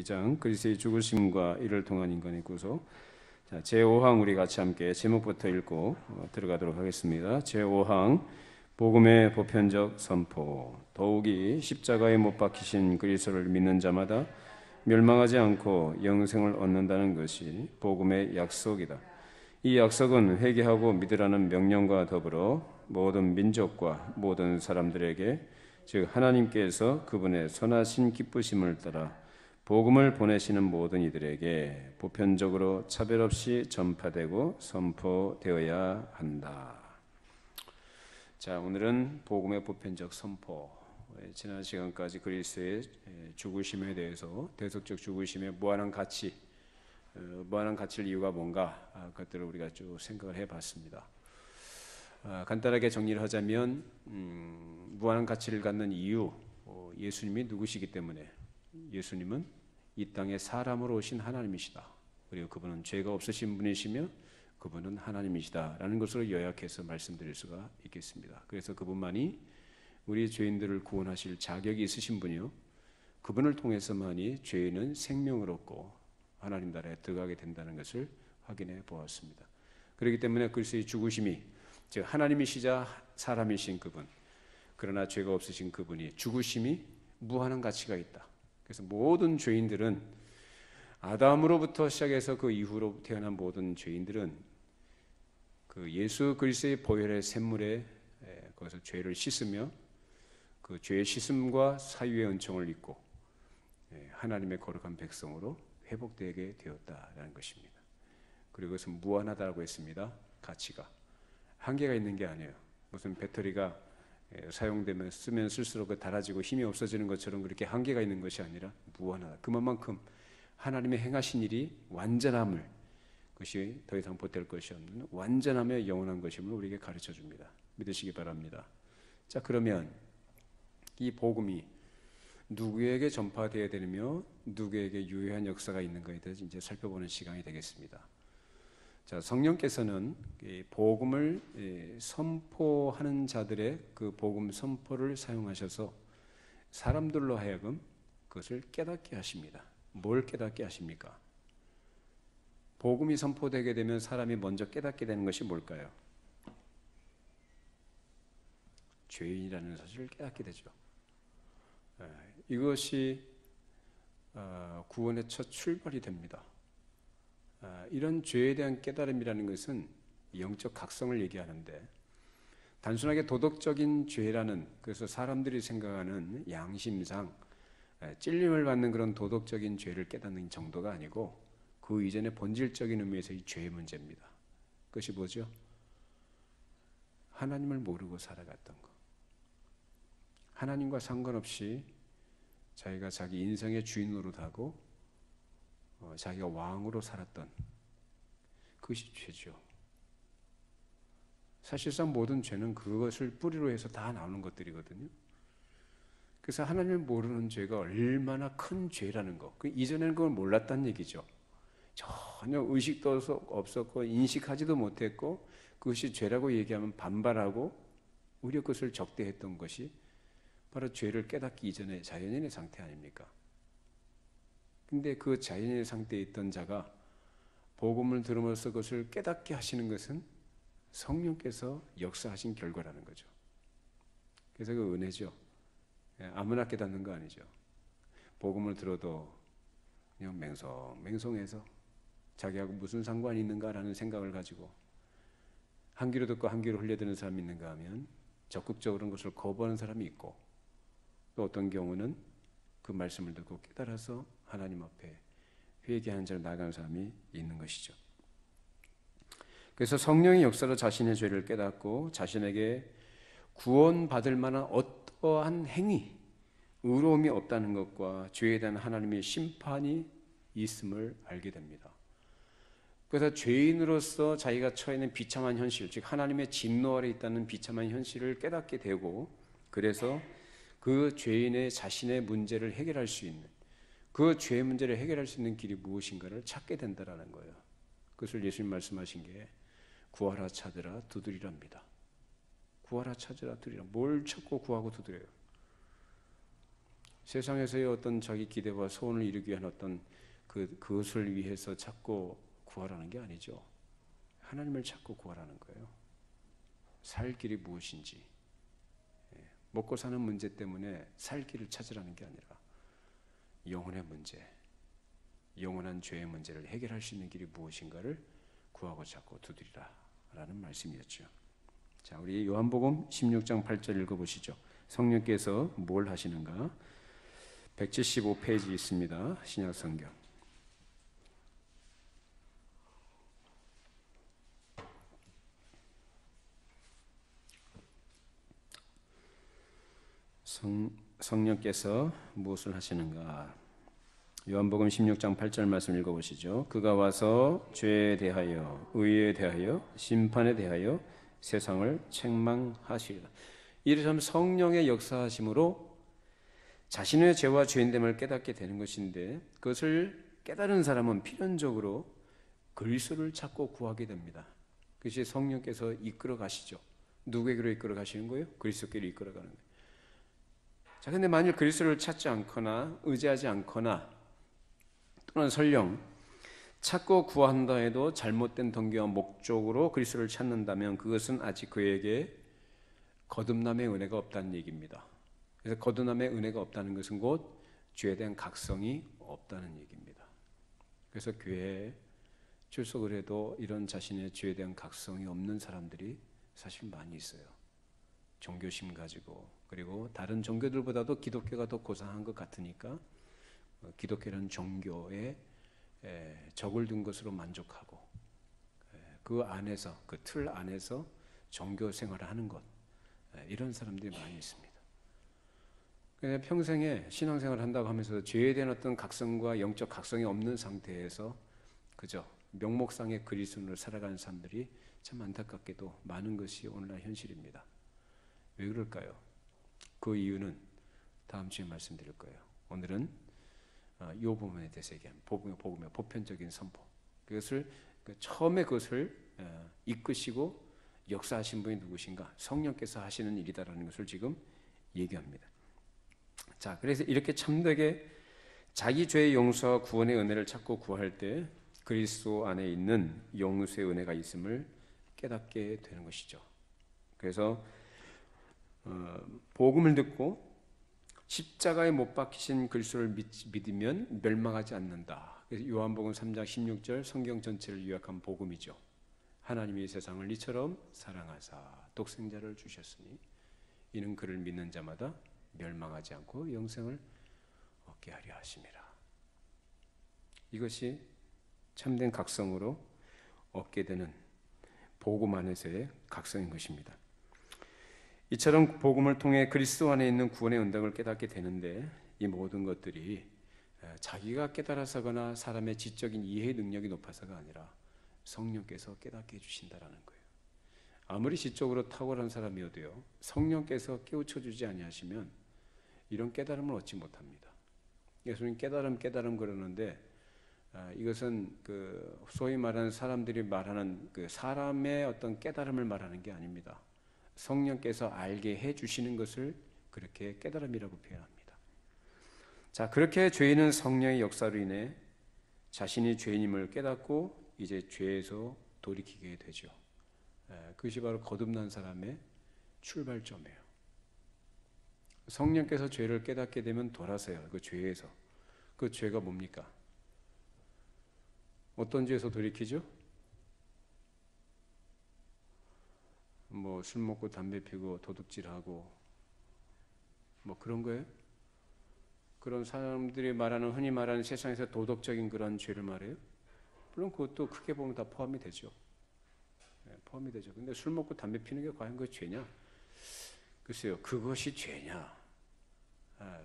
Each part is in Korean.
2장 그리스도의 죽으심과 이를 통한 인간의 구속. 자, 제5항 우리 같이 함께 제목부터 읽고 들어가도록 하겠습니다. 제5항 복음의 보편적 선포. 더욱이 십자가에 못 박히신 그리스도를 믿는 자마다 멸망하지 않고 영생을 얻는다는 것이 복음의 약속이다. 이 약속은 회개하고 믿으라는 명령과 더불어 모든 민족과 모든 사람들에게, 즉 하나님께서 그분의 선하신 기쁘심을 따라 복음을 보내시는 모든 이들에게 보편적으로 차별 없이 전파되고 선포되어야 한다. 자, 오늘은 복음의 보편적 선포. 지난 시간까지 그리스도의 죽으심에 대해서, 대속적 죽으심의 무한한 가치, 무한한 가치를 이유가 뭔가, 그것들을 우리가 쭉 생각을 해봤습니다. 간단하게 정리를 하자면 무한한 가치를 갖는 이유, 예수님이 누구시기 때문에, 예수님은 이 땅에 사람으로 오신 하나님이시다. 그리고 그분은 죄가 없으신 분이시며 그분은 하나님이시다 라는 것으로 요약해서 말씀드릴 수가 있겠습니다. 그래서 그분만이 우리 죄인들을 구원하실 자격이 있으신 분이요, 그분을 통해서만이 죄인은 생명을 얻고 하나님 나라에 들어가게 된다는 것을 확인해 보았습니다. 그렇기 때문에 그리스도의 죽으심이, 즉 하나님이시자 사람이신 그분, 그러나 죄가 없으신 그분이 죽으심이 무한한 가치가 있다. 그래서 모든 죄인들은, 아담으로부터 시작해서 그 이후로 태어난 모든 죄인들은 그 예수 그리스도의 보혈의 샘물에 거기서 죄를 씻으며 그 죄의 씻음과 사유의 은총을 입고 하나님의 거룩한 백성으로 회복되게 되었다라는 것입니다. 그리고 그것은 무한하다고 했습니다. 가치가 한계가 있는 게 아니에요. 무슨 배터리가 사용되면 쓰면 쓸수록 닳아지고 힘이 없어지는 것처럼 그렇게 한계가 있는 것이 아니라 무한하다. 그만큼 하나님의 행하신 일이 완전함을, 그것이 더 이상 보탤 것이 없는 완전함의 영원한 것임을 우리에게 가르쳐 줍니다. 믿으시기 바랍니다. 자, 그러면 이 복음이 누구에게 전파되어야 되며 누구에게 유효한 역사가 있는 것에 대해서 이제 살펴보는 시간이 되겠습니다. 자, 성령께서는 복음을 선포하는 자들의 그 복음 선포를 사용하셔서 사람들로 하여금 그것을 깨닫게 하십니다. 뭘 깨닫게 하십니까? 복음이 선포되게 되면 사람이 먼저 깨닫게 되는 것이 뭘까요? 죄인이라는 사실을 깨닫게 되죠. 이것이 구원의 첫 출발이 됩니다. 이런 죄에 대한 깨달음이라는 것은 영적 각성을 얘기하는데, 단순하게 도덕적인 죄라는, 그래서 사람들이 생각하는 양심상 찔림을 받는 그런 도덕적인 죄를 깨닫는 정도가 아니고 그 이전의 본질적인 의미에서 이 죄의 문제입니다. 그것이 뭐죠? 하나님을 모르고 살아갔던 것, 하나님과 상관없이 자기가 자기 인생의 주인 노릇하고 자기가 왕으로 살았던 그것이 죄죠. 사실상 모든 죄는 그것을 뿌리로 해서 다 나오는 것들이거든요. 그래서 하나님을 모르는 죄가 얼마나 큰 죄라는 것, 이전에는 그걸 몰랐다는 얘기죠. 전혀 의식도 없었고 인식하지도 못했고 그것이 죄라고 얘기하면 반발하고 오히려 그것을 적대했던 것이 바로 죄를 깨닫기 이전의 자연인의 상태 아닙니까? 근데 그 자연인의 상태에 있던 자가 복음을 들음으로써 그것을 깨닫게 하시는 것은 성령께서 역사하신 결과라는 거죠. 그래서 그 은혜죠. 아무나 깨닫는 거 아니죠. 복음을 들어도 그냥 맹성해서 자기하고 무슨 상관이 있는가라는 생각을 가지고 한 귀로 듣고 한 귀로 흘려드는 사람이 있는가 하면 적극적으로 그것을 거부하는 사람이 있고, 또 어떤 경우는 그 말씀을 듣고 깨달아서 하나님 앞에 회개하는 자로 나아가는 사람이 있는 것이죠. 그래서 성령의 역사로 자신의 죄를 깨닫고 자신에게 구원받을 만한 어떠한 행위, 의로움이 없다는 것과 죄에 대한 하나님의 심판이 있음을 알게 됩니다. 그래서 죄인으로서 자기가 처해 있는 비참한 현실, 즉 하나님의 진노 아래 있다는 비참한 현실을 깨닫게 되고, 그래서 그 죄인의 자신의 문제를 해결할 수 있는, 그 죄의 문제를 해결할 수 있는 길이 무엇인가를 찾게 된다라는 거예요. 그것을 예수님 말씀하신 게 구하라 찾으라 두드리랍니다. 구하라 찾으라 두드리라. 뭘 찾고 구하고 두드려요? 세상에서의 어떤 자기 기대와 소원을 이루기 위한 어떤 그것을 위해서 찾고 구하라는 게 아니죠. 하나님을 찾고 구하라는 거예요. 살 길이 무엇인지, 먹고 사는 문제 때문에 살 길을 찾으라는 게 아니라 영혼의 문제, 영원한 죄의 문제를 해결할 수 있는 길이 무엇인가를 구하고 찾고 두드리라 라는 말씀이었죠. 자, 우리 요한복음 16장 8절 읽어보시죠. 성령께서 뭘 하시는가? 175페이지 있습니다. 신약성경. 성령께서 무엇을 하시는가? 요한복음 16장 8절 말씀 읽어보시죠. 그가 와서 죄에 대하여, 의에 대하여, 심판에 대하여 세상을 책망하시리라. 이처럼 성령의 역사하심으로 자신의 죄와 죄인됨을 깨닫게 되는 것인데, 그것을 깨달은 사람은 필연적으로 그리스도를 찾고 구하게 됩니다. 그것이 성령께서 이끌어 가시죠. 누구에게로 이끌어 가시는 거예요? 그리스도께로 이끌어 가는 거예요. 자, 근데 만일 그리스도를 찾지 않거나 의지하지 않거나 또는 설령 찾고 구한다 해도 잘못된 동기와 목적으로 그리스도를 찾는다면 그것은 아직 그에게 거듭남의 은혜가 없다는 얘기입니다. 그래서 거듭남의 은혜가 없다는 것은 곧 죄에 대한 각성이 없다는 얘기입니다. 그래서 교회에 출석을 해도 이런 자신의 죄에 대한 각성이 없는 사람들이 사실 많이 있어요. 종교심 가지고, 그리고 다른 종교들보다도 기독교가 더 고상한 것 같으니까 기독교라는 종교에 적을 둔 것으로 만족하고, 그 안에서, 그 틀 안에서 종교 생활을 하는 것, 이런 사람들이 많이 있습니다. 그냥 평생에 신앙생활을 한다고 하면서 죄에 대한 어떤 각성과 영적 각성이 없는 상태에서 그저 명목상의 그리스도인으로 살아가는 사람들이 참 안타깝게도 많은 것이 오늘날 현실입니다. 왜 그럴까요? 그 이유는 다음 주에 말씀드릴 거예요. 오늘은 이 부분에 대해서 얘기합니다. 복음의 보편적인 선포. 그것을 처음에 그것을 이끄시고 역사하신 분이 누구신가? 성령께서 하시는 일이다라는 것을 지금 얘기합니다. 자, 그래서 이렇게 참되게 자기 죄의 용서와 구원의 은혜를 찾고 구할 때 그리스도 안에 있는 용서의 은혜가 있음을 깨닫게 되는 것이죠. 그래서 복음을 듣고 십자가에 못 박히신 그리스도를 믿으면 멸망하지 않는다. 그래서 요한복음 3장 16절 성경 전체를 요약한 복음이죠. 하나님이 세상을 이처럼 사랑하사 독생자를 주셨으니 이는 그를 믿는 자마다 멸망하지 않고 영생을 얻게 하려 하심이라. 이것이 참된 각성으로 얻게 되는 복음 안에서의 각성인 것입니다. 이처럼 복음을 통해 그리스도 안에 있는 구원의 은덕을 깨닫게 되는데, 이 모든 것들이 자기가 깨달아서거나 사람의 지적인 이해 능력이 높아서가 아니라 성령께서 깨닫게 해주신다라는 거예요. 아무리 지적으로 탁월한 사람이어도요, 성령께서 깨우쳐 주지 아니하시면 이런 깨달음을 얻지 못합니다. 예수님 깨달음 그러는데, 이것은 소위 말하는 사람들이 말하는 사람의 어떤 깨달음을 말하는 게 아닙니다. 성령께서 알게 해주시는 것을 그렇게 깨달음이라고 표현합니다. 자, 그렇게 죄인은 성령의 역사로 인해 자신이 죄인임을 깨닫고 이제 죄에서 돌이키게 되죠. 그것이 바로 거듭난 사람의 출발점이에요. 성령께서 죄를 깨닫게 되면 돌아서요. 그 죄에서. 그 죄가 뭡니까? 어떤 죄에서 돌이키죠? 술 먹고 담배 피고 도둑질하고 그런 거예요? 그런 사람들이 말하는, 흔히 말하는 세상에서 도덕적인 그런 죄를 말해요? 물론 그것도 크게 보면 다 포함이 되죠. 포함이 되죠. 근데 술 먹고 담배 피는 게 과연 그 죄냐? 글쎄요, 그것이 죄냐?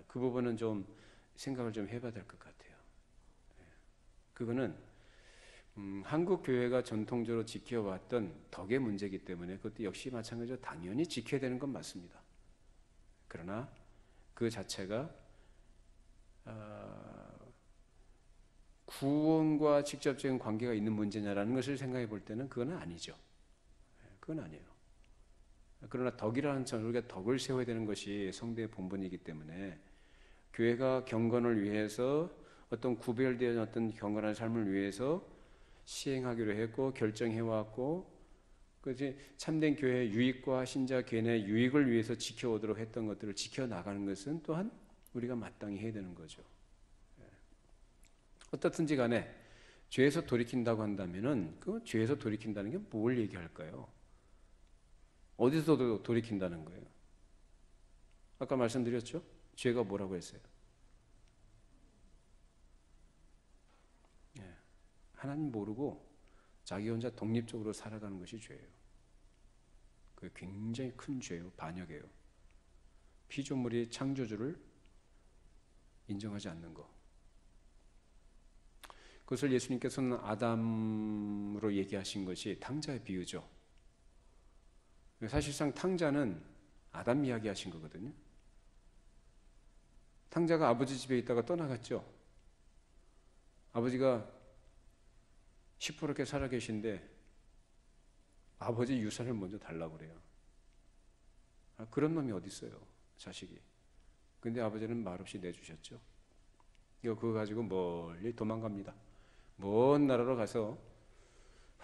그 부분은 좀 생각을 좀 해봐야 될 것 같아요. 그거는 한국 교회가 전통적으로 지켜왔던 덕의 문제이기 때문에 그것도 역시 마찬가지로 당연히 지켜야 되는 건 맞습니다. 그러나 그 자체가 구원과 직접적인 관계가 있는 문제냐라는 것을 생각해 볼 때는 그건 아니죠. 그건 아니에요. 그러나 덕이라는 점, 우리가 덕을 세워야 되는 것이 성도의 본분이기 때문에 교회가 경건을 위해서 어떤 구별된 어떤 경건한 삶을 위해서 시행하기로 했고 결정해왔고, 그것이 참된 교회의 유익과 신자 개인의 유익을 위해서 지켜오도록 했던 것들을 지켜나가는 것은 또한 우리가 마땅히 해야 되는 거죠. 어떻든지 간에 죄에서 돌이킨다고 한다면은 그 죄에서 돌이킨다는 게 뭘 얘기할까요? 어디서 돌이킨다는 거예요? 아까 말씀드렸죠? 죄가 뭐라고 했어요? 하나님 모르고 자기 혼자 독립적으로 살아가는 것이 죄예요. 그게 굉장히 큰 죄예요. 반역이에요. 피조물이 창조주를 인정하지 않는 것. 그것을 예수님께서는 아담으로 얘기하신 것이 탕자의 비유죠. 사실상 탕자는 아담 이야기 하신 거거든요. 탕자가 아버지 집에 있다가 떠나갔죠. 아버지가 시퍼렇게 살아계신데 아버지 유산을 먼저 달라고 그래요. 그런 놈이 어디 있어요, 자식이. 근데 아버지는 말없이 내주셨죠. 그거 가지고 멀리 도망갑니다. 먼 나라로 가서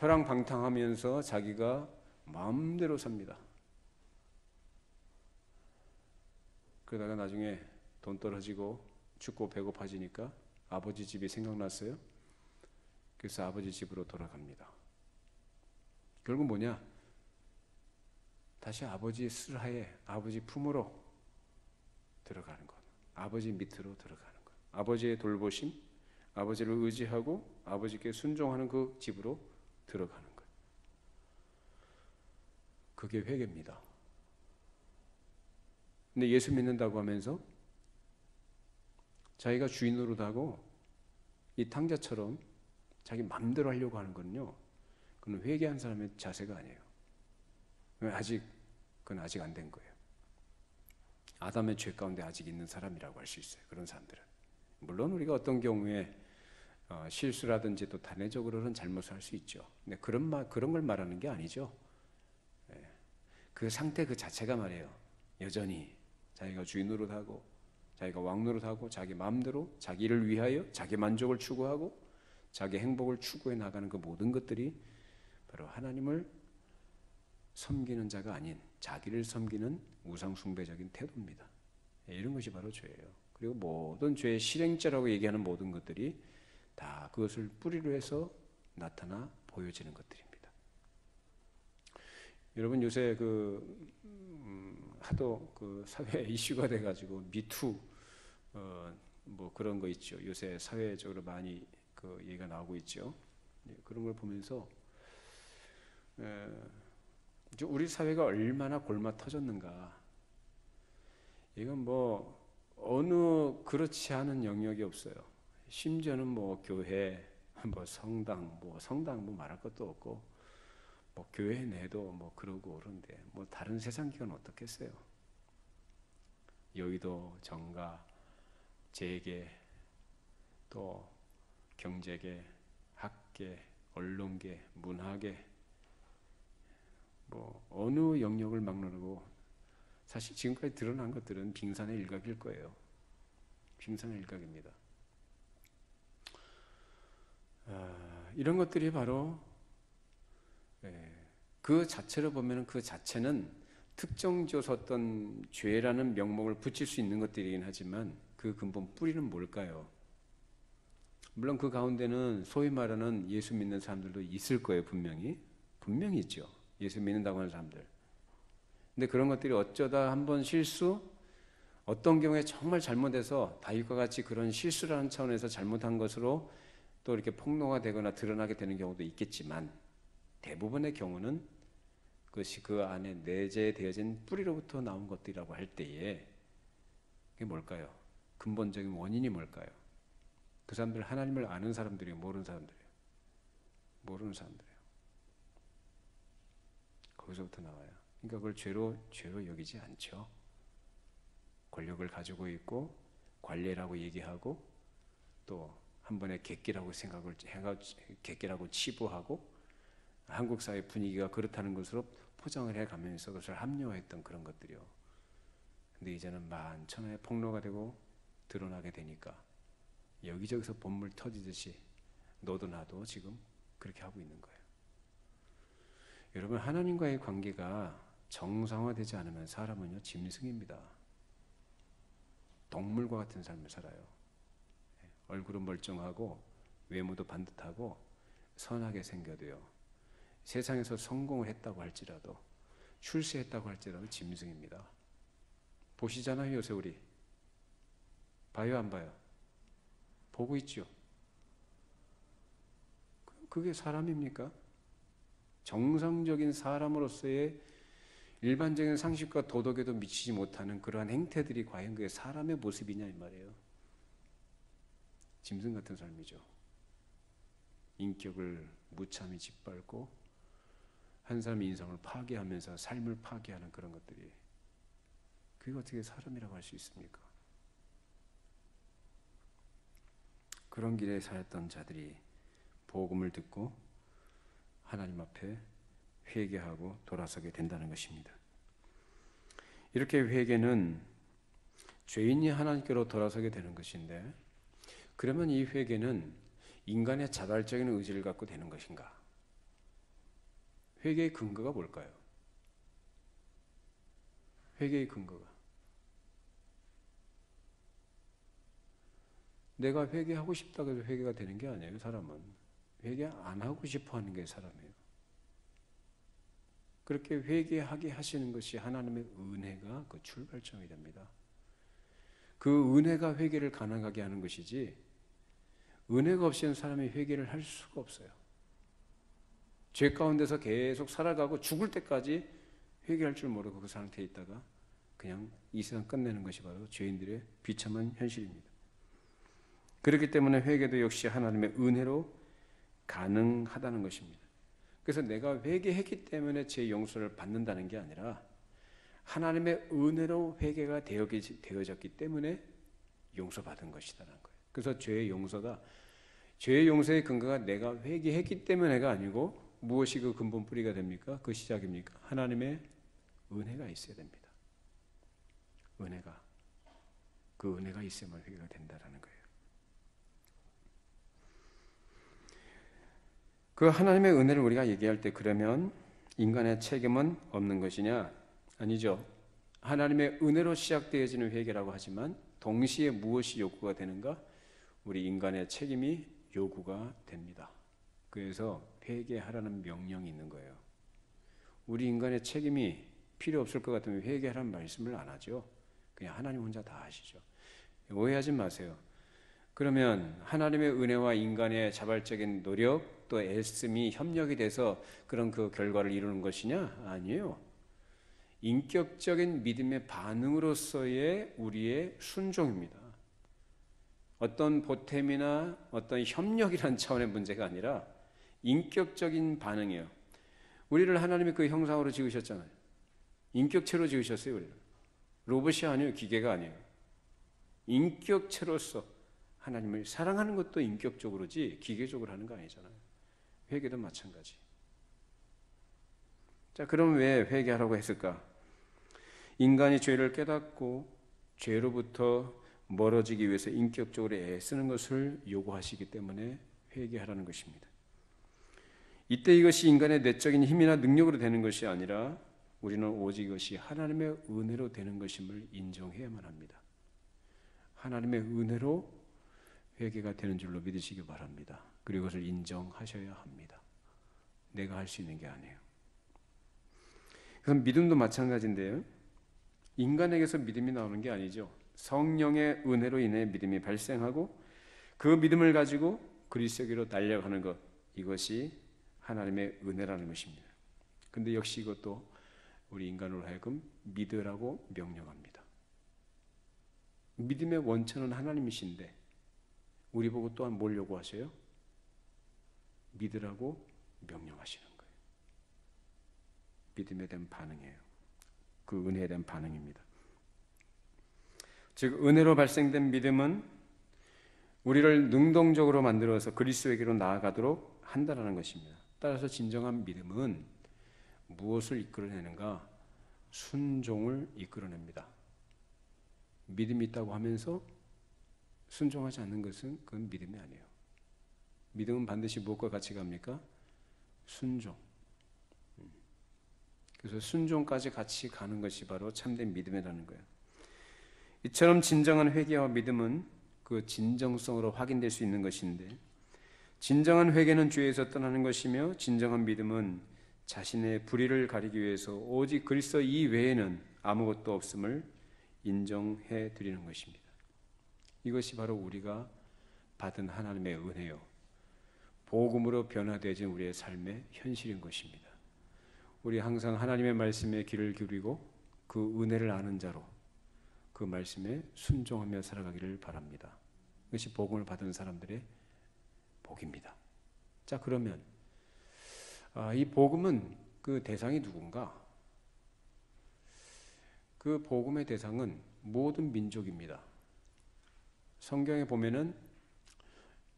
허랑방탕하면서 자기가 마음대로 삽니다. 그러다가 나중에 돈 떨어지고 춥고 배고파지니까 아버지 집이 생각났어요. 그래서 아버지 집으로 돌아갑니다. 결국 뭐냐? 다시 아버지의 슬하에 아버지 품으로 들어가는 것. 아버지 밑으로 들어가는 것. 아버지의 돌보심, 아버지를 의지하고 아버지께 순종하는 그 집으로 들어가는 것. 그게 회개입니다. 근데 예수 믿는다고 하면서 자기가 주인 노릇하고 이 탕자처럼 자기 맘대로 하려고 하는 거는요, 그건 회개한 사람의 자세가 아니에요. 그건 아직 안 된 거예요. 아담의 죄 가운데 아직 있는 사람이라고 할 수 있어요. 그런 사람들은. 물론 우리가 어떤 경우에 실수라든지 또 단회적으로는 잘못을 할 수 있죠. 근데 그런 걸 말하는 게 아니죠. 그 상태 그 자체가 말이에요. 여전히 자기가 주인 노릇하고 자기가 왕 노릇하고 자기 마음대로 자기 일을 위하여 자기 만족을 추구하고 자기 행복을 추구해 나가는 그 모든 것들이 바로 하나님을 섬기는 자가 아닌 자기를 섬기는 우상숭배적인 태도입니다. 이런 것이 바로 죄예요. 그리고 모든 죄의 실행자라고 얘기하는 모든 것들이 다 그것을 뿌리로 해서 나타나 보여지는 것들입니다. 여러분 요새 하도 사회 이슈가 돼가지고 미투 뭐 그런 거 있죠. 요새 사회적으로 많이 얘기가 나오고 있죠. 그런 걸 보면서 우리 사회가 얼마나 골마 터졌는가. 이건 뭐 어느 그렇지 않은 영역이 없어요. 심지어는 뭐 교회, 뭐 성당 뭐 말할 것도 없고, 뭐 교회 내도 뭐 그러고 그런데 뭐 다른 세상 기관 어떻겠어요? 여의도, 정가, 재계, 또 경제계, 학계, 언론계, 문화계, 뭐 어느 영역을 막론하고 사실 지금까지 드러난 것들은 빙산의 일각일 거예요. 빙산의 일각입니다. 이런 것들이 바로 그 자체로 보면 그 자체는 특정지어서 어떤 죄라는 명목을 붙일 수 있는 것들이긴 하지만 그 근본 뿌리는 뭘까요? 물론 그 가운데는 소위 말하는 예수 믿는 사람들도 있을 거예요. 분명히 있죠. 예수 믿는다고 하는 사람들. 근데 그런 것들이 어쩌다 한번 실수, 어떤 경우에 정말 잘못해서 다윗과 같이 그런 실수라는 차원에서 잘못한 것으로 또 이렇게 폭로가 되거나 드러나게 되는 경우도 있겠지만 대부분의 경우는 그것이 그 안에 내재되어진 뿌리로부터 나온 것들이라고 할 때에 그게 뭘까요? 근본적인 원인이 뭘까요? 그 사람들 하나님을 아는 사람들이에요? 모르는 사람들이에요? 모르는 사람들이에요. 거기서부터 나와요. 그러니까 그걸 죄로 여기지 않죠. 권력을 가지고 있고 관례라고 얘기하고 또 한 번에 객기라고 객기라고 치부하고 한국 사회 분위기가 그렇다는 것으로 포장을 해가면서 그것을 합리화했던 그런 것들이요. 근데 이제는 만천하에 폭로가 되고 드러나게 되니까 여기저기서 본물 터지듯이 너도 나도 지금 그렇게 하고 있는 거예요. 여러분, 하나님과의 관계가 정상화되지 않으면 사람은요, 짐승입니다. 동물과 같은 삶을 살아요. 얼굴은 멀쩡하고 외모도 반듯하고 선하게 생겨도요, 세상에서 성공을 했다고 할지라도, 출세했다고 할지라도 짐승입니다. 보시잖아요, 요새 우리. 봐요, 안 봐요? 보고 있죠. 그게 사람입니까? 정상적인 사람으로서의 일반적인 상식과 도덕에도 미치지 못하는 그러한 행태들이 과연 그게 사람의 모습이냐 이 말이에요. 짐승 같은 삶이죠. 인격을 무참히 짓밟고 한 사람의 인성을 파괴하면서 삶을 파괴하는 그런 것들이, 그게 어떻게 사람이라고 할 수 있습니까? 그런 길에 살았던 자들이 복음을 듣고 하나님 앞에 회개하고 돌아서게 된다는 것입니다. 이렇게 회개는 죄인이 하나님께로 돌아서게 되는 것인데, 그러면 이 회개는 인간의 자발적인 의지를 갖고 되는 것인가? 회개의 근거가 뭘까요? 회개의 근거가, 내가 회개하고 싶다고 해서 회개가 되는 게 아니에요. 사람은 회개 안 하고 싶어 하는 게 사람이에요. 그렇게 회개하게 하시는 것이 하나님의 은혜가 그 출발점이 됩니다. 그 은혜가 회개를 가능하게 하는 것이지, 은혜가 없이는 사람이 회개를 할 수가 없어요. 죄 가운데서 계속 살아가고 죽을 때까지 회개할 줄 모르고 그 상태에 있다가 그냥 이 세상 끝내는 것이 바로 죄인들의 비참한 현실입니다. 그렇기 때문에 회개도 역시 하나님의 은혜로 가능하다는 것입니다. 그래서 내가 회개했기 때문에 제 용서를 받는다는 게 아니라 하나님의 은혜로 회개가 되어졌기 때문에 용서받은 것이라는 거예요. 그래서 죄의 용서의 근거가 내가 회개했기 때문에가 아니고, 무엇이 그 근본 뿌리가 됩니까? 그 시작입니까? 하나님의 은혜가 있어야 됩니다. 그 은혜가 있어야만 회개가 된다는 거예요. 그 하나님의 은혜를 우리가 얘기할 때, 그러면 인간의 책임은 없는 것이냐? 아니죠. 하나님의 은혜로 시작되어지는 회개라고 하지만 동시에 무엇이 요구가 되는가? 우리 인간의 책임이 요구가 됩니다. 그래서 회개하라는 명령이 있는 거예요. 우리 인간의 책임이 필요 없을 것 같으면 회개하라는 말씀을 안 하죠. 그냥 하나님 혼자 다 하시죠. 오해하지 마세요. 그러면 하나님의 은혜와 인간의 자발적인 노력 또 애씀이 협력이 돼서 그런 그 결과를 이루는 것이냐? 아니에요. 인격적인 믿음의 반응으로서의 우리의 순종입니다. 어떤 보탬이나 어떤 협력이라는 차원의 문제가 아니라 인격적인 반응이에요. 우리를 하나님이 그 형상으로 지으셨잖아요. 인격체로 지으셨어요. 우리를. 로봇이 아니에요. 기계가 아니에요. 인격체로서 하나님을 사랑하는 것도 인격적으로지 기계적으로 하는 거 아니잖아요. 회개도 마찬가지. 자, 그럼 왜 회개하라고 했을까? 인간이 죄를 깨닫고 죄로부터 멀어지기 위해서 인격적으로 애쓰는 것을 요구하시기 때문에 회개하라는 것입니다. 이때 이것이 인간의 내적인 힘이나 능력으로 되는 것이 아니라 우리는 오직 이것이 하나님의 은혜로 되는 것임을 인정해야만 합니다. 하나님의 은혜로 회개가 되는 줄로 믿으시기 바랍니다. 그리고 그것을 인정하셔야 합니다. 내가 할 수 있는 게 아니에요. 그럼 믿음도 마찬가지인데요. 인간에게서 믿음이 나오는 게 아니죠. 성령의 은혜로 인해 믿음이 발생하고 그 믿음을 가지고 그리스도께로 달려가는 것, 이것이 하나님의 은혜라는 것입니다. 근데 역시 이것도 우리 인간으로 하여금 믿으라고 명령합니다. 믿음의 원천은 하나님이신데 우리 보고 또한 뭘 요구하세요? 믿으라고 명령하시는 거예요. 믿음에 대한 반응이에요. 그 은혜에 대한 반응입니다. 즉 은혜로 발생된 믿음은 우리를 능동적으로 만들어서 그리스도에게로 나아가도록 한다는 것입니다. 따라서 진정한 믿음은 무엇을 이끌어내는가? 순종을 이끌어냅니다. 믿음이 있다고 하면서 순종하지 않는 것은 그건 믿음이 아니에요. 믿음은 반드시 무엇과 같이 갑니까? 순종. 그래서 순종까지 같이 가는 것이 바로 참된 믿음이라는 거예요. 이처럼 진정한 회개와 믿음은 그 진정성으로 확인될 수 있는 것인데, 진정한 회개는 죄에서 떠나는 것이며 진정한 믿음은 자신의 불의를 가리기 위해서 오직 그리스도 이외에는 아무것도 없음을 인정해 드리는 것입니다. 이것이 바로 우리가 받은 하나님의 은혜요, 복음으로 변화되어진 우리의 삶의 현실인 것입니다. 우리 항상 하나님의 말씀에 귀를 기울이고 그 은혜를 아는 자로 그 말씀에 순종하며 살아가기를 바랍니다. 이것이 복음을 받은 사람들의 복입니다. 자, 그러면 이 복음은 그 대상이 누군가? 그 복음의 대상은 모든 민족입니다. 성경에 보면은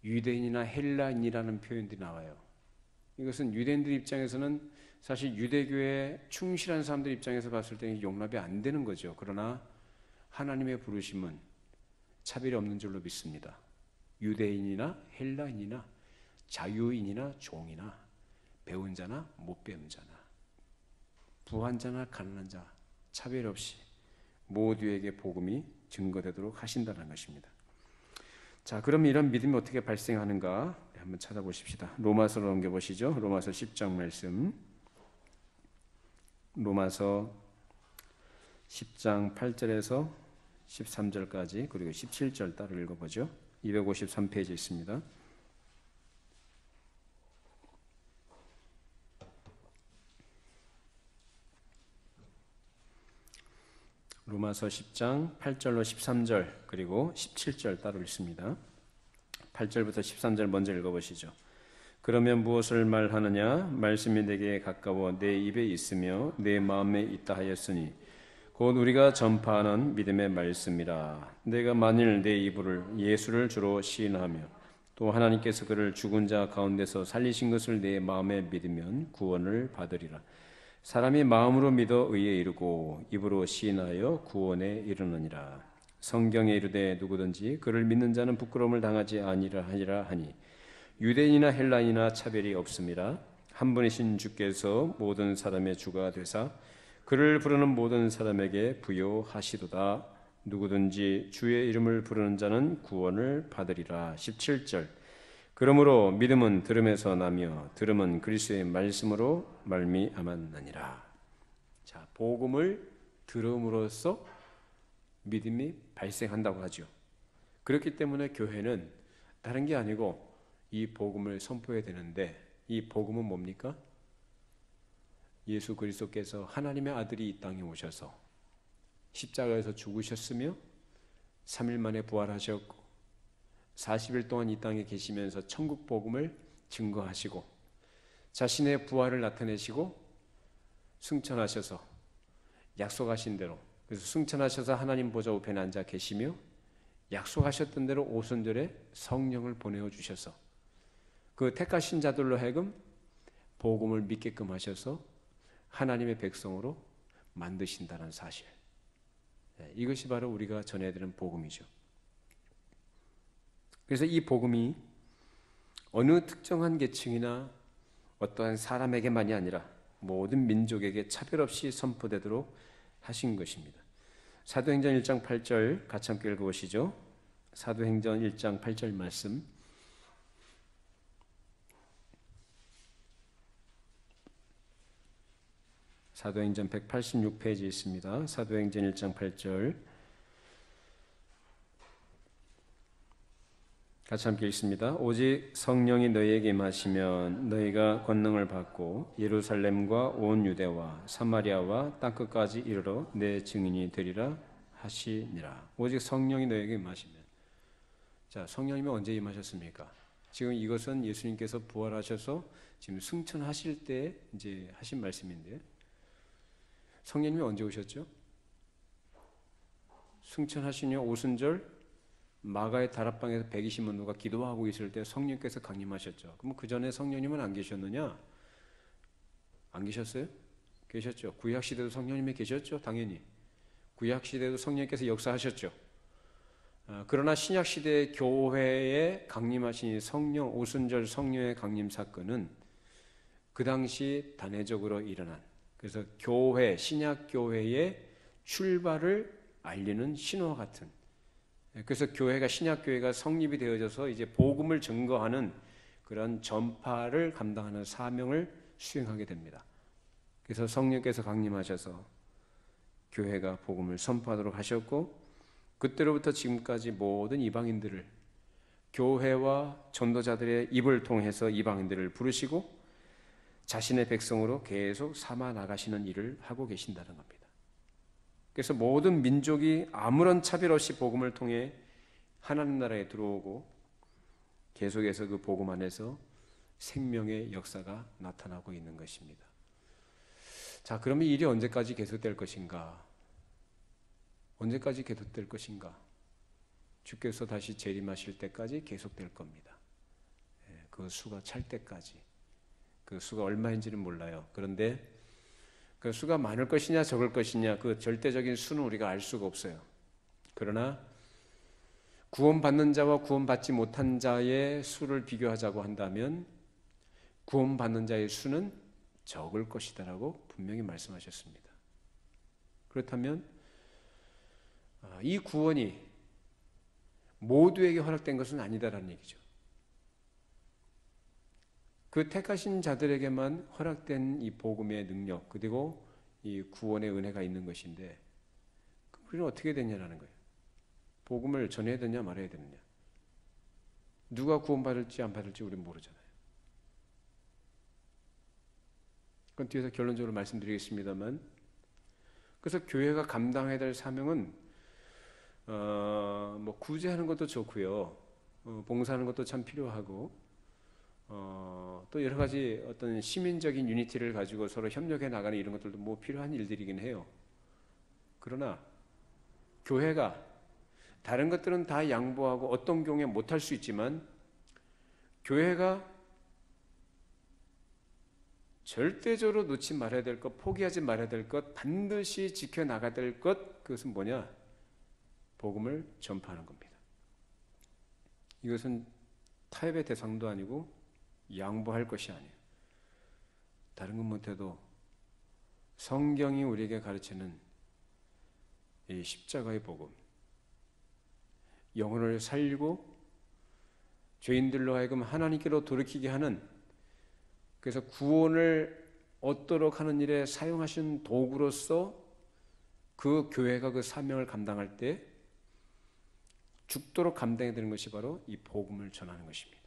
유대인이나 헬라인이라는 표현들이 나와요. 이것은 유대인들 입장에서는 사실 유대교에 충실한 사람들 입장에서 봤을 때 용납이 안 되는 거죠. 그러나 하나님의 부르심은 차별이 없는 줄로 믿습니다. 유대인이나 헬라인이나 자유인이나 종이나 배운 자나 못 배운 자나 부한 자나 가난한 자 차별 없이 모두에게 복음이 증거되도록 하신다는 것입니다. 자, 그럼 이런 믿음이 어떻게 발생하는가 한번 찾아보십시다. 로마서로 넘겨보시죠. 로마서 10장 말씀. 로마서 10장 8절에서 13절까지 그리고 17절 따로 읽어보죠. 253페이지 있습니다. 로마서 10장 8절로 13절 그리고 17절 따로 읽습니다. 8절부터 13절 먼저 읽어보시죠. 그러면 무엇을 말하느냐? 말씀이 내게 가까워 내 입에 있으며 내 마음에 있다 하였으니 곧 우리가 전파하는 믿음의 말씀이라. 내가 만일 내 입으로 예수를 주로 시인하며 또 하나님께서 그를 죽은 자 가운데서 살리신 것을 내 마음에 믿으면 구원을 받으리라. 사람이 마음으로 믿어 의에 이르고 입으로 시인하여 구원에 이르느니라. 성경에 이르되 누구든지 그를 믿는 자는 부끄러움을 당하지 아니라 하니 유대인이나 헬라인이나 차별이 없음이라. 한 분이신 주께서 모든 사람의 주가 되사 그를 부르는 모든 사람에게 부요하시도다. 누구든지 주의 이름을 부르는 자는 구원을 받으리라. 17절. 그러므로 믿음은 들음에서 나며 들음은 그리스도의 말씀으로 말미암았느니라. 자, 복음을 들음으로써 믿음이 발생한다고 하죠. 그렇기 때문에 교회는 다른 게 아니고 이 복음을 선포해야 되는데, 이 복음은 뭡니까? 예수 그리스도께서 하나님의 아들이 이 땅에 오셔서 십자가에서 죽으셨으며 3일 만에 부활하셨고 40일 동안 이 땅에 계시면서 천국 복음을 증거하시고 자신의 부활을 나타내시고 승천하셔서 약속하신 대로, 그래서 승천하셔서 하나님 보좌 우편에 앉아 계시며 약속하셨던 대로 오순절에 성령을 보내어 주셔서 그 택하신 자들로 하여금 복음을 믿게끔 하셔서 하나님의 백성으로 만드신다는 사실, 이것이 바로 우리가 전해야 되는 복음이죠. 그래서 이 복음이 어느 특정한 계층이나 어떠한 사람에게만이 아니라 모든 민족에게 차별 없이 선포되도록 하신 것입니다. 사도행전 1장 8절 같이 함께 읽어보시죠. 사도행전 1장 8절 말씀. 사도행전 186페이지에 있습니다. 사도행전 1장 8절 같이 함께 읽습니다. 오직 성령이 너희에게 임하시면 너희가 권능을 받고 예루살렘과 온 유대와 사마리아와 땅끝까지 이르러 내 증인이 되리라 하시니라. 오직 성령이 너희에게 임하시면. 자, 성령님이 언제 임하셨습니까? 지금 이것은 예수님께서 부활하셔서 지금 승천하실 때 이제 하신 말씀인데, 성령님이 언제 오셨죠? 승천하신 후 오순절 마가의 다락방에서 120만누가 기도하고 있을 때 성령께서 강림하셨죠. 그럼 그 전에 성령님은 안 계셨느냐? 안 계셨어요? 계셨죠. 구약 시대도 성령님이 계셨죠. 당연히 구약 시대도 성령께서 역사하셨죠. 그러나 신약 시대의 교회에 강림하신 이 성령, 오순절 성령의 강림 사건은 그 당시 단회적으로 일어난, 그래서 교회, 신약 교회의 출발을 알리는 신호와 같은, 그래서 교회가, 신약 교회가 성립이 되어져서 이제 복음을 증거하는 그런 전파를 감당하는 사명을 수행하게 됩니다. 그래서 성령께서 강림하셔서 교회가 복음을 선포하도록 하셨고, 그때로부터 지금까지 모든 이방인들을, 교회와 전도자들의 입을 통해서 이방인들을 부르시고 자신의 백성으로 계속 삼아 나가시는 일을 하고 계신다는 겁니다. 그래서 모든 민족이 아무런 차별 없이 복음을 통해 하나님 나라에 들어오고 계속해서 그 복음 안에서 생명의 역사가 나타나고 있는 것입니다. 자, 그러면 이 일이 언제까지 계속될 것인가? 언제까지 계속될 것인가? 주께서 다시 재림하실 때까지 계속될 겁니다. 그 수가 찰 때까지. 그 수가 얼마인지는 몰라요. 그런데 그 수가 많을 것이냐 적을 것이냐, 그 절대적인 수는 우리가 알 수가 없어요. 그러나 구원받는 자와 구원받지 못한 자의 수를 비교하자고 한다면 구원받는 자의 수는 적을 것이다라고 분명히 말씀하셨습니다. 그렇다면 이 구원이 모두에게 허락된 것은 아니다라는 얘기죠. 그 택하신 자들에게만 허락된 이 복음의 능력, 그리고 이 구원의 은혜가 있는 것인데, 우리는 어떻게 되냐라는 거예요. 복음을 전해야 되냐 말아야 되느냐. 누가 구원받을지 안 받을지 우리는 모르잖아요. 그건 뒤에서 결론적으로 말씀드리겠습니다만, 그래서 교회가 감당해야 될 사명은 구제하는 것도 좋고요. 봉사하는 것도 참 필요하고, 또 여러 가지 어떤 시민적인 유니티를 가지고 서로 협력해 나가는 이런 것들도 뭐 필요한 일들이긴 해요. 그러나 교회가 다른 것들은 다 양보하고 어떤 경우에 못할 수 있지만, 교회가 절대적으로 놓지 말아야 될 것, 포기하지 말아야 될 것, 반드시 지켜나가야 될 것, 그것은 뭐냐? 복음을 전파하는 겁니다. 이것은 타협의 대상도 아니고 양보할 것이 아니에요. 다른 것 못해도 성경이 우리에게 가르치는 이 십자가의 복음, 영혼을 살리고 죄인들로 하여금 하나님께로 돌이키게 하는, 그래서 구원을 얻도록 하는 일에 사용하신 도구로서 그 교회가 그 사명을 감당할 때 죽도록 감당해야 되는 것이 바로 이 복음을 전하는 것입니다.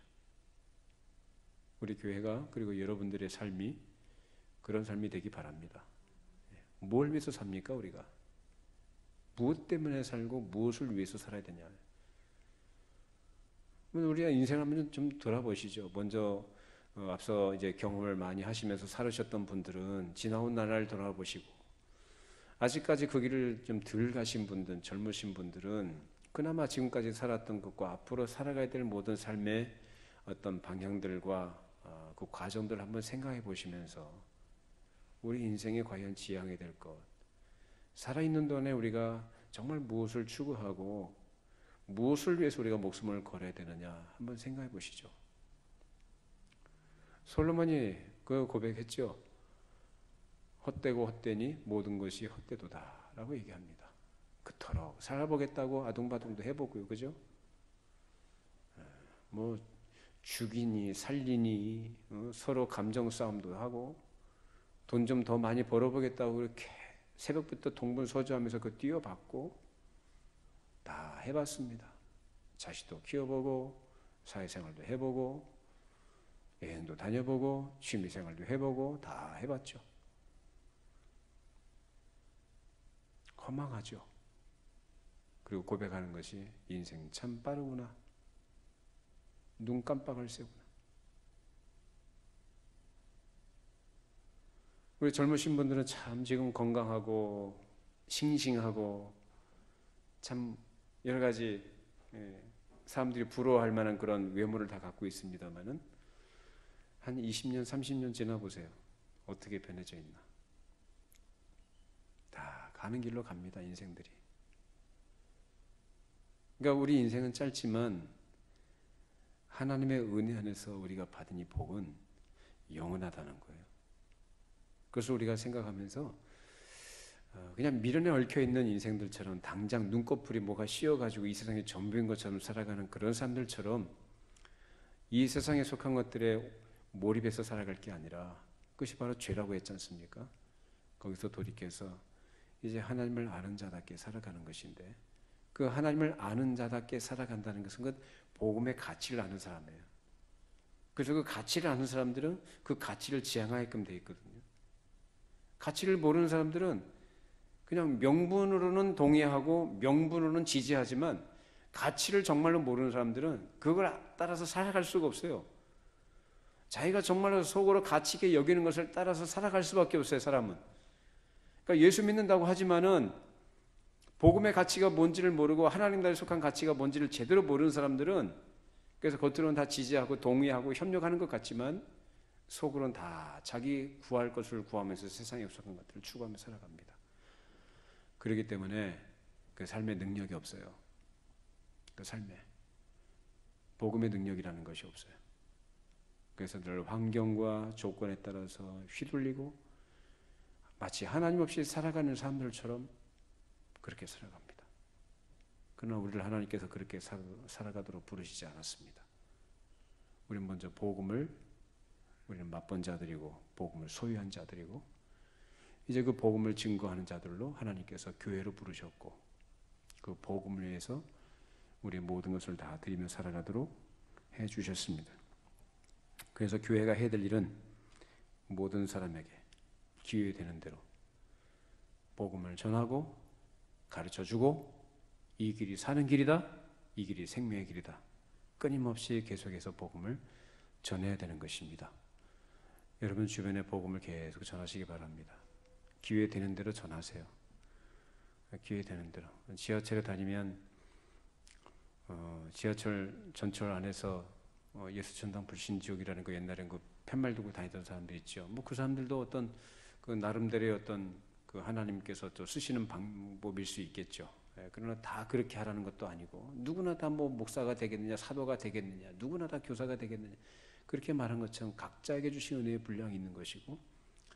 우리 교회가, 그리고 여러분들의 삶이 그런 삶이 되기 바랍니다. 뭘 위해서 삽니까, 우리가? 무엇 때문에 살고 무엇을 위해서 살아야 되냐? 우리가 인생을 한번 좀 돌아보시죠. 먼저 앞서 이제 경험을 많이 하시면서 살으셨던 분들은 지나온 나라를 돌아보시고, 아직까지 그 길을 좀 덜 가신 분들, 젊으신 분들은 그나마 지금까지 살았던 것과 앞으로 살아가야 될 모든 삶의 어떤 방향들과 그 과정들을 한번 생각해 보시면서 우리 인생에 과연 지향해야 될 것, 살아있는 동안에 우리가 정말 무엇을 추구하고 무엇을 위해서 우리가 목숨을 걸어야 되느냐 한번 생각해 보시죠. 솔로몬이 그 고백했죠. 헛되고 헛되니 모든 것이 헛되도다 라고 얘기합니다. 그토록 살아보겠다고 아둥바둥도 해보고요. 그죠? 뭐 죽이니 살리니 서로 감정 싸움도 하고 돈 좀 더 많이 벌어보겠다고 이렇게 새벽부터 동분서주하면서 그 뛰어봤고 다 해봤습니다. 자식도 키워보고 사회생활도 해보고 여행도 다녀보고 취미생활도 해보고 다 해봤죠. 허망하죠. 그리고 고백하는 것이 인생 참 빠르구나. 눈 깜빡할 새구나. 우리 젊으신 분들은 참 지금 건강하고 싱싱하고 참 여러 가지 사람들이 부러워할 만한 그런 외모를 다 갖고 있습니다만은 한 20년, 30년 지나보세요. 어떻게 변해져 있나. 다 가는 길로 갑니다, 인생들이. 그러니까 우리 인생은 짧지만 하나님의 은혜 안에서 우리가 받은 이 복은 영원하다는 거예요. 그래서 우리가 생각하면서 그냥 미련에 얽혀있는 인생들처럼 당장 눈꺼풀이 뭐가 씌어가지고 이 세상에 전부인 것처럼 살아가는 그런 사람들처럼 이 세상에 속한 것들에 몰입해서 살아갈 게 아니라, 그것이 바로 죄라고 했지 않습니까? 거기서 돌이켜서 이제 하나님을 아는 자답게 살아가는 것인데, 그 하나님을 아는 자답게 살아간다는 것은 그 복음의 가치를 아는 사람이에요. 그래서 그 가치를 아는 사람들은 그 가치를 지향하게끔 되어 있거든요. 가치를 모르는 사람들은 그냥 명분으로는 동의하고 명분으로는 지지하지만 가치를 정말로 모르는 사람들은 그걸 따라서 살아갈 수가 없어요. 자기가 정말로 속으로 가치 있게 여기는 것을 따라서 살아갈 수밖에 없어요, 사람은. 그러니까 예수 믿는다고 하지만은 복음의 가치가 뭔지를 모르고 하나님 나라에 속한 가치가 뭔지를 제대로 모르는 사람들은, 그래서 겉으로는 다 지지하고 동의하고 협력하는 것 같지만 속으로는 다 자기 구할 것을 구하면서 세상에 속한 것들을 추구하며 살아갑니다. 그렇기 때문에 그 삶에 능력이 없어요. 그 삶에 복음의 능력이라는 것이 없어요. 그래서 늘 환경과 조건에 따라서 휘둘리고 마치 하나님 없이 살아가는 사람들처럼 그렇게 살아갑니다. 그러나 우리를 하나님께서 그렇게 살아가도록 부르시지 않았습니다. 우리는 먼저 복음을, 우리는 맛본 자들이고 복음을 소유한 자들이고, 이제 그 복음을 증거하는 자들로 하나님께서 교회로 부르셨고, 그 복음을 위해서 우리의 모든 것을 다 드리며 살아가도록 해주셨습니다. 그래서 교회가 해야 될 일은 모든 사람에게 기회되는 대로 복음을 전하고 가르쳐주고, 이 길이 사는 길이다, 이 길이 생명의 길이다, 끊임없이 계속해서 복음을 전해야 되는 것입니다. 여러분 주변에 복음을 계속 전하시기 바랍니다. 기회 되는 대로 전하세요. 기회 되는 대로. 지하철에 다니면 지하철 전철 안에서 예수천당 불신지옥이라는 거 옛날엔 그 팻말 두고 다니던 사람들 있죠. 뭐 그 사람들도 어떤 그 나름대로의 어떤 그 하나님께서 또 쓰시는 방법일 수 있겠죠. 그러나 다 그렇게 하라는 것도 아니고, 누구나 다 뭐 목사가 되겠느냐, 사도가 되겠느냐, 누구나 다 교사가 되겠느냐, 그렇게 말한 것처럼 각자에게 주신 은혜의 분량이 있는 것이고,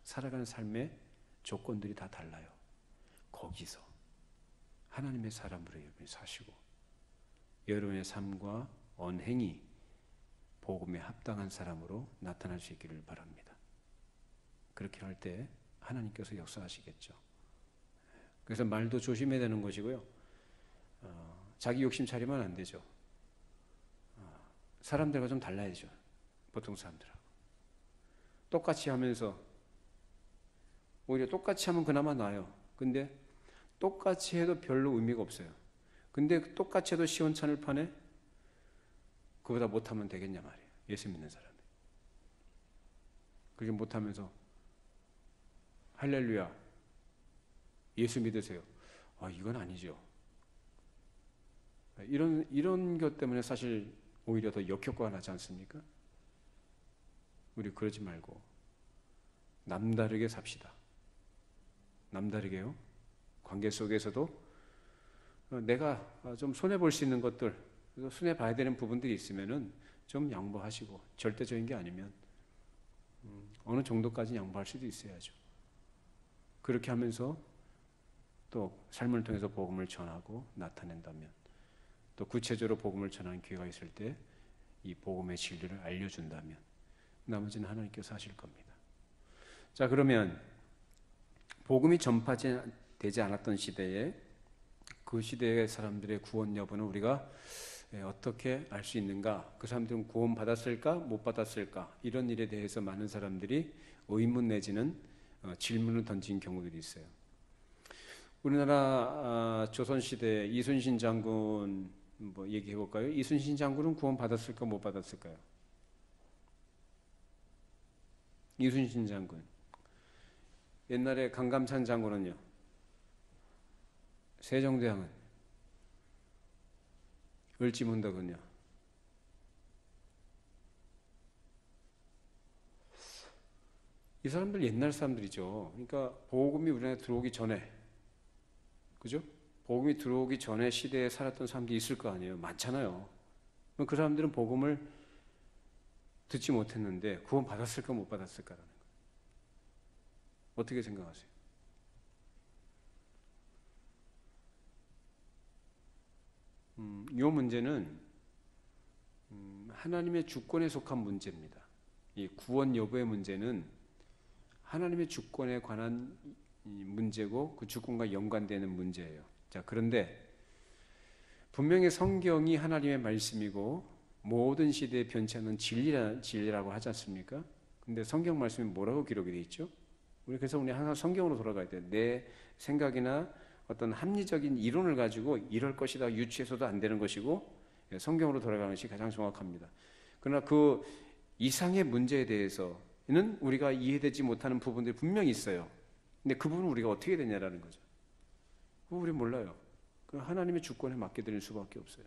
살아가는 삶의 조건들이 다 달라요. 거기서 하나님의 사람으로 여러분이 사시고, 여러분의 삶과 언행이 복음에 합당한 사람으로 나타날 수 있기를 바랍니다. 그렇게 할 때 하나님께서 역사하시겠죠. 그래서 말도 조심해야 되는 것이고요. 자기 욕심 차리면 안 되죠. 사람들과 좀 달라야죠. 보통 사람들하고. 똑같이 하면서, 오히려 똑같이 하면 그나마 나아요. 근데 똑같이 해도 별로 의미가 없어요. 근데 똑같이 해도 시원찮을 판에 그보다 못하면 되겠냐 말이에요. 예수 믿는 사람이. 그렇게 못하면서 할렐루야, 예수 믿으세요. 이건 아니죠. 이런 것 때문에 사실 오히려 더 역효과가 나지 않습니까? 우리 그러지 말고 남다르게 삽시다. 남다르게요. 관계 속에서도 내가 좀 손해볼 수 있는 것들, 손해봐야 되는 부분들이 있으면은 좀 양보하시고, 절대적인 게 아니면 어느 정도까지 양보할 수도 있어야죠. 그렇게 하면서 또 삶을 통해서 복음을 전하고 나타낸다면, 또 구체적으로 복음을 전하는 기회가 있을 때 이 복음의 진리를 알려준다면 나머지는 하나님께서 하실 겁니다. 자, 그러면 복음이 전파되지 않았던 시대에 그 시대의 사람들의 구원 여부는 우리가 어떻게 알 수 있는가? 그 사람들은 구원 받았을까? 못 받았을까? 이런 일에 대해서 많은 사람들이 의문 내지는 질문을 던진 경우들이 있어요. 우리나라 조선시대 이순신 장군 뭐 얘기해 볼까요? 이순신 장군은 구원 받았을까? 못 받았을까요? 이순신 장군. 옛날에 강감찬 장군은요? 세종대왕은? 을지문덕은요? 이 사람들 옛날 사람들이죠. 그러니까 복음이 우리나라에 들어오기 전에, 그죠? 복음이 들어오기 전에 시대에 살았던 사람들이 있을 거 아니에요. 많잖아요. 그 사람들은 복음을 듣지 못했는데 구원 받았을까 못 받았을까라는 거예요. 어떻게 생각하세요? 이 문제는 하나님의 주권에 속한 문제입니다. 이 구원 여부의 문제는 하나님의 주권에 관한 문제고 그 주권과 연관되는 문제예요. 자, 그런데 분명히 성경이 하나님의 말씀이고 모든 시대에 변치 않는 진리라고 하지 않습니까? 근데 성경 말씀이 뭐라고 기록이 되어 있죠? 그래서 우리 항상 성경으로 돌아가야 돼요. 내 생각이나 어떤 합리적인 이론을 가지고 이럴 것이다 유추해서도 안 되는 것이고 성경으로 돌아가는 것이 가장 정확합니다. 그러나 그 이상의 문제에 대해서는 우리가 이해되지 못하는 부분들이 분명히 있어요. 근데 그 부분은 우리가 어떻게 해야 되냐라는 거죠. 그거 우리 몰라요. 하나님의 주권에 맡겨드릴 수밖에 없어요.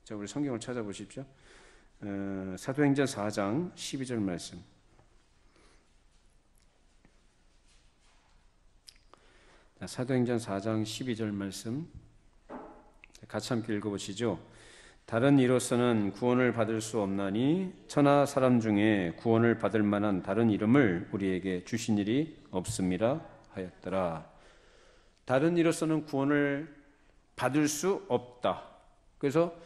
자, 우리 성경을 찾아보십시오. 사도행전 4장 12절 말씀. 사도행전 4장 12절 말씀 같이 함께 읽어보시죠. 다른 이로서는 구원을 받을 수 없나니 천하 사람 중에 구원을 받을 만한 다른 이름을 우리에게 주신 일이 없음이라 하였더라. 다른 이로서는 구원을 받을 수 없다. 그래서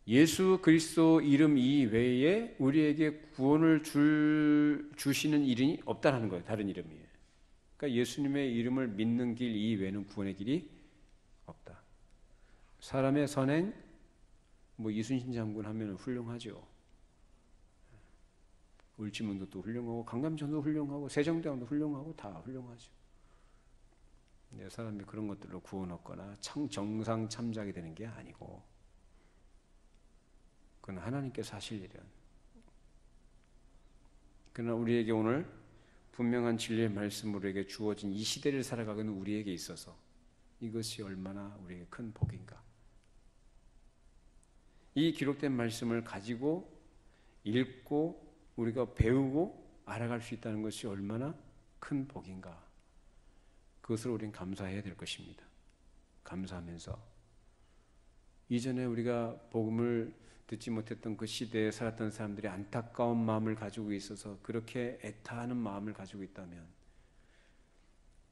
예수 그리스도 이름 이외에 우리에게 구원을 주시는 이름이 없다는 거예요. 다른 이름이에요. 그러니까 예수님의 이름을 믿는 길 이외에는 구원의 길이 없다. 사람의 선행, 이순신 장군 하면 훌륭하죠. 울지문도도 훌륭하고 강감전도 훌륭하고 세종대왕도 훌륭하고 다 훌륭하죠. 근데 사람이 그런 것들로 구원 얻거나 정상 참작이 되는 게 아니고 그건 하나님께서 하실 일이야. 그러나 우리에게 오늘 분명한 진리의 말씀으로 우리에게 주어진 이 시대를 살아가고 있는 우리에게 있어서 이것이 얼마나 우리에게 큰 복인가. 이 기록된 말씀을 가지고 읽고 우리가 배우고 알아갈 수 있다는 것이 얼마나 큰 복인가. 그것을 우리는 감사해야 될 것입니다. 감사하면서 이전에 우리가 복음을 듣지 못했던 그 시대에 살았던 사람들이 안타까운 마음을 가지고 있어서 그렇게 애타하는 마음을 가지고 있다면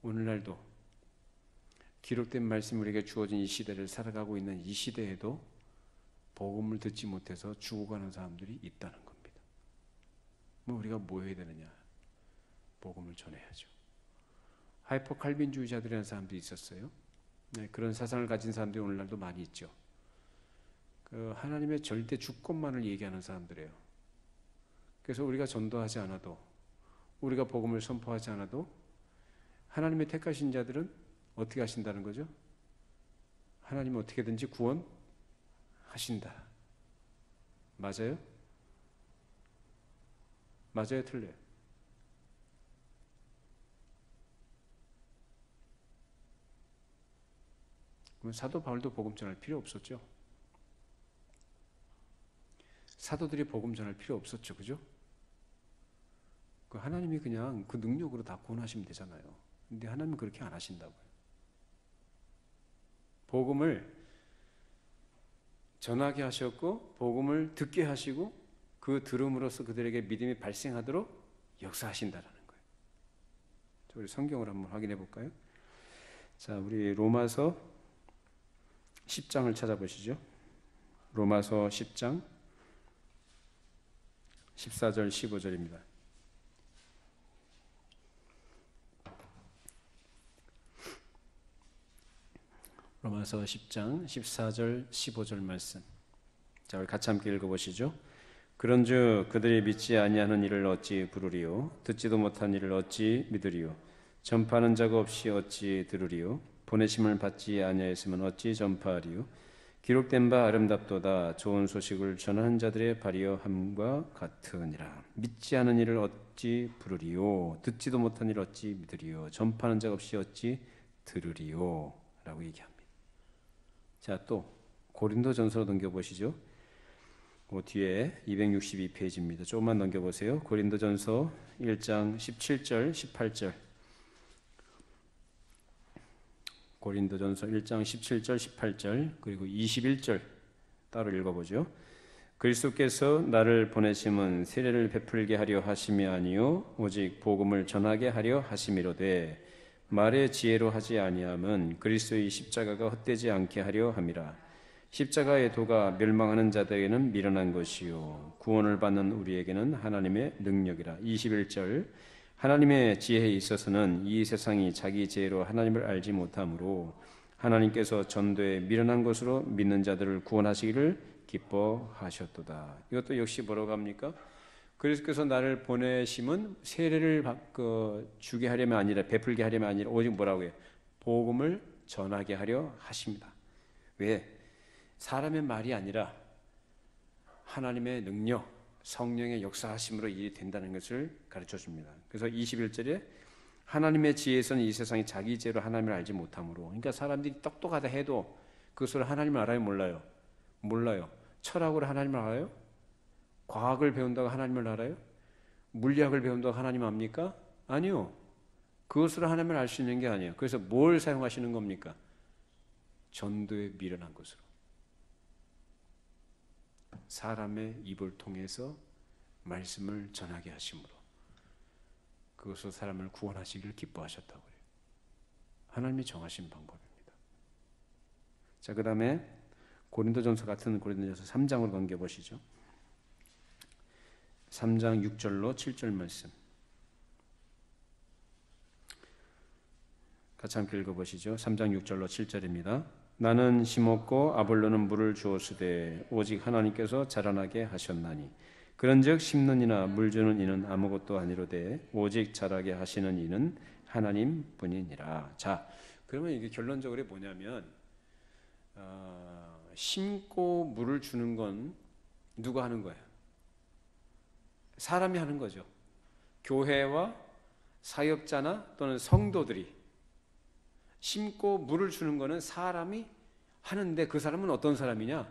오늘날도 기록된 말씀이 우리에게 주어진 이 시대를 살아가고 있는 이 시대에도 복음을 듣지 못해서 죽어가는 사람들이 있다는 겁니다. 우리가 뭐 해야 되느냐? 복음을 전해야죠. 하이퍼 칼빈주의자들이라는 사람들이 있었어요. 네, 그런 사상을 가진 사람들이 오늘날도 많이 있죠. 하나님의 절대 주권만을 얘기하는 사람들이에요. 그래서 우리가 전도하지 않아도 우리가 복음을 선포하지 않아도 하나님의 택하신 자들은 어떻게 하신다는 거죠? 하나님은 어떻게든지 구원하신다. 맞아요? 맞아요? 틀려요? 그럼 사도 바울도 복음 전할 필요 없었죠? 사도들이 복음 전할 필요 없었죠. 그죠? 하나님이 그냥 그 능력으로 다 구원하시면 되잖아요. 근데 하나님은 그렇게 안 하신다고요. 복음을 전하게 하셨고 복음을 듣게 하시고 그 들음으로써 그들에게 믿음이 발생하도록 역사하신다라는 거예요. 우리 성경을 한번 확인해 볼까요? 자, 우리 로마서 10장을 찾아보시죠. 로마서 10장 14절 15절입니다. 로마서 10장 14절 15절 말씀. 자, 우리 같이 함께 읽어보시죠. 그런즉 그들이 믿지 아니하는 일을 어찌 부르리요? 듣지도 못한 일을 어찌 믿으리요? 전파하는 자가 없이 어찌 들으리요? 보내심을 받지 아니하였으면 어찌 전파하리요? 기록된 바 아름답도다. 좋은 소식을 전하는 자들의 발이여 함과 같으니라. 믿지 않은 일을 어찌 부르리요? 듣지도 못한 일을 어찌 믿으리요? 전파하는 자가 없이 어찌 들으리요? 라고 얘기합니다. 자, 또 고린도전서로 넘겨보시죠. 그 뒤에 262페이지입니다. 조금만 넘겨보세요. 고린도전서 1장 17절 18절. 고린도전서 1장 17절 18절 그리고 21절 따로 읽어보죠. 그리스도께서 나를 보내심은 세례를 베풀게 하려 하심이 아니요 오직 복음을 전하게 하려 하심이로되 말의 지혜로 하지 아니함은 그리스도의 십자가가 헛되지 않게 하려 함이라. 십자가의 도가 멸망하는 자들에게는 미련한 것이요 구원을 받는 우리에게는 하나님의 능력이라. 21절 하나님의 지혜에 있어서는 이 세상이 자기 지혜로 하나님을 알지 못하므로 하나님께서 전도에 미련한 것으로 믿는 자들을 구원하시기를 기뻐하셨도다. 이것도 역시 뭐라고 합니까? 그리스도께서 나를 보내심은 세례를 주게 하려면 아니라 베풀게 하려면 아니라 오직 뭐라고 해요? 복음을 전하게 하려 하십니다. 왜? 사람의 말이 아니라 하나님의 능력, 성령의 역사하심으로 일이 된다는 것을 가르쳐 줍니다. 그래서 21절에 하나님의 지혜에서는 이 세상이 자기 지혜로 하나님을 알지 못하므로, 그러니까 사람들이 똑똑하다 해도 그것을 하나님을 알아요? 몰라요? 몰라요. 철학으로 하나님을 알아요? 과학을 배운다고 하나님을 알아요? 물리학을 배운다고 하나님 압니까? 아니요. 그것으로 하나님을 알 수 있는 게 아니에요. 그래서 뭘 사용하시는 겁니까? 전도에 미련한 것으로. 사람의 입을 통해서 말씀을 전하게 하심으로 그것으로 사람을 구원하시기를 기뻐하셨다고 그래요. 하나님이 정하신 방법입니다. 자, 그 다음에 고린도전서 같은 고린도전서 3장으로 넘겨보시죠. 3장 6절로 7절 말씀 같이 함께 읽어보시죠. 3장 6절로 7절입니다. 나는 심었고 아볼로는 물을 주었으되 오직 하나님께서 자라나게 하셨나니 그런즉 심는 이나 물 주는 이는 아무것도 아니로되 오직 자라게 하시는 이는 하나님뿐이니라. 자, 그러면 이게 결론적으로 뭐냐면 심고 물을 주는 건 누가 하는 거예요? 사람이 하는 거죠. 교회와 사역자나 또는 성도들이 심고 물을 주는 거는 사람이 하는데 그 사람은 어떤 사람이냐?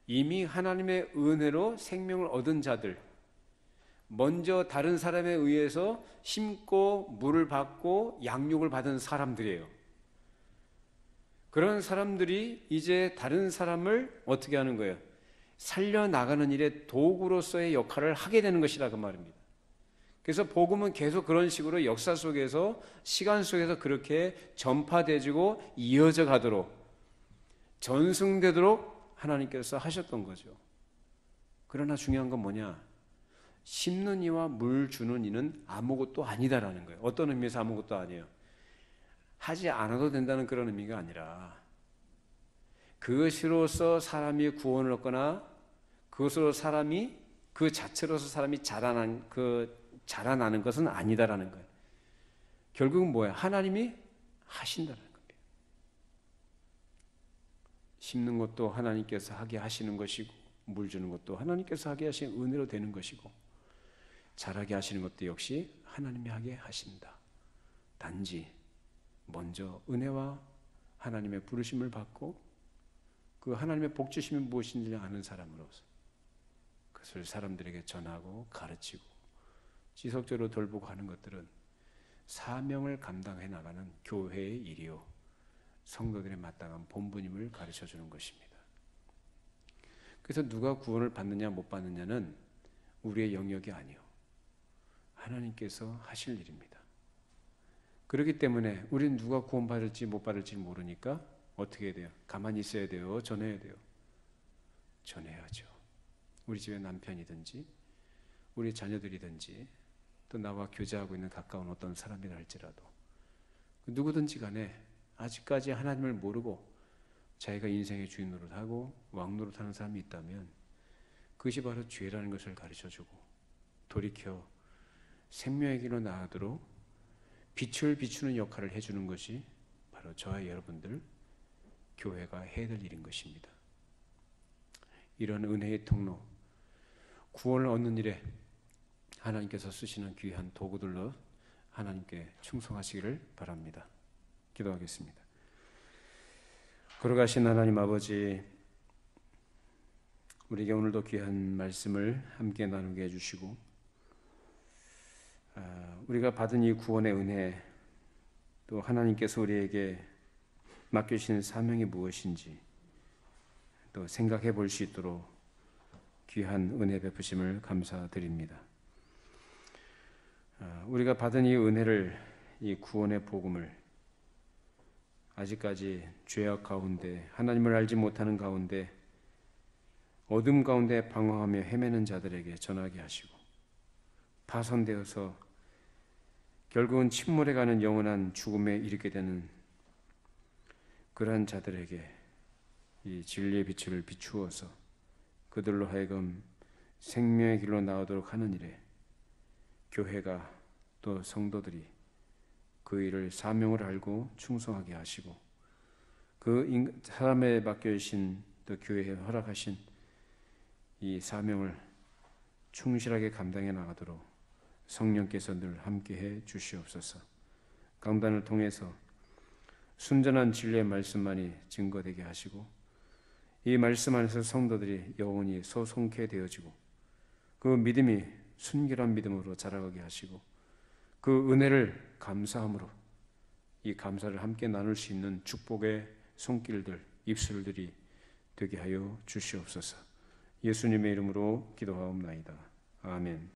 이미 하나님의 은혜로 생명을 얻은 자들, 먼저 다른 사람에 의해서 심고 물을 받고 양육을 받은 사람들이에요. 그런 사람들이 이제 다른 사람을 어떻게 하는 거예요? 살려나가는 일의 도구로서의 역할을 하게 되는 것이라 그 말입니다. 그래서 복음은 계속 그런 식으로 역사 속에서 시간 속에서 그렇게 전파되고 이어져 가도록 전승되도록 하나님께서 하셨던 거죠. 그러나 중요한 건 뭐냐? 심는 이와 물 주는 이는 아무것도 아니다라는 거예요. 어떤 의미에서 아무것도 아니에요? 하지 않아도 된다는 그런 의미가 아니라 그것으로서 사람이 구원을 얻거나 그것으로 사람이 그 자체로서 사람이 자라나는 것은 아니다라는 거예요. 결국은 뭐예요? 하나님이 하신다는 겁니다. 심는 것도 하나님께서 하게 하시는 것이고 물 주는 것도 하나님께서 하게 하신 은혜로 되는 것이고 자라게 하시는 것도 역시 하나님이 하게 하신다. 단지 먼저 은혜와 하나님의 부르심을 받고 그 하나님의 복주심이 무엇인지 아는 사람으로서 그것을 사람들에게 전하고 가르치고 지속적으로 돌보고 하는 것들은 사명을 감당해 나가는 교회의 일이요 성도들의 마땅한 본분임을 가르쳐 주는 것입니다. 그래서 누가 구원을 받느냐 못 받느냐는 우리의 영역이 아니요 하나님께서 하실 일입니다. 그렇기 때문에 우리는 누가 구원받을지 못 받을지 모르니까 어떻게 해야 돼요? 가만히 있어야 돼요? 전해야 돼요? 전해야죠. 우리 집의 남편이든지 우리 자녀들이든지 또 나와 교제하고 있는 가까운 어떤 사람이라 할지라도 누구든지 간에 아직까지 하나님을 모르고 자기가 인생의 주인 노릇하고 왕 노릇하는 사람이 있다면 그것이 바로 죄라는 것을 가르쳐주고 돌이켜 생명의 길로 나아가도록 빛을 비추는 역할을 해주는 것이 바로 저와 여러분들 교회가 해야 될 일인 것입니다. 이런 은혜의 통로, 구원을 얻는 일에 하나님께서 쓰시는 귀한 도구들로 하나님께 충성하시기를 바랍니다. 기도하겠습니다. 걸어가신 하나님 아버지, 우리에게 오늘도 귀한 말씀을 함께 나누게 해주시고 우리가 받은 이 구원의 은혜 또 하나님께서 우리에게 맡겨주신 사명이 무엇인지 또 생각해 볼 수 있도록 귀한 은혜 베푸심을 감사드립니다. 우리가 받은 이 은혜를, 이 구원의 복음을 아직까지 죄악 가운데, 하나님을 알지 못하는 가운데, 어둠 가운데 방황하며 헤매는 자들에게 전하게 하시고, 파손되어서 결국은 침몰해 가는 영원한 죽음에 이르게 되는 그러한 자들에게 이 진리의 빛을 비추어서 그들로 하여금 생명의 길로 나오도록 하는 일에 교회가 또 성도들이 그 일을 사명을 알고 충성하게 하시고, 그 사람에 맡겨주신 또 교회에 허락하신 이 사명을 충실하게 감당해 나가도록 성령께서 늘 함께해 주시옵소서. 강단을 통해서 순전한 진리의 말씀만이 증거되게 하시고, 이 말씀 안에서 성도들이 영원히 소송케 되어지고, 그 믿음이 순결한 믿음으로 자라가게 하시고, 그 은혜를 감사함으로 이 감사를 함께 나눌 수 있는 축복의 손길들, 입술들이 되게 하여 주시옵소서. 예수님의 이름으로 기도하옵나이다. 아멘.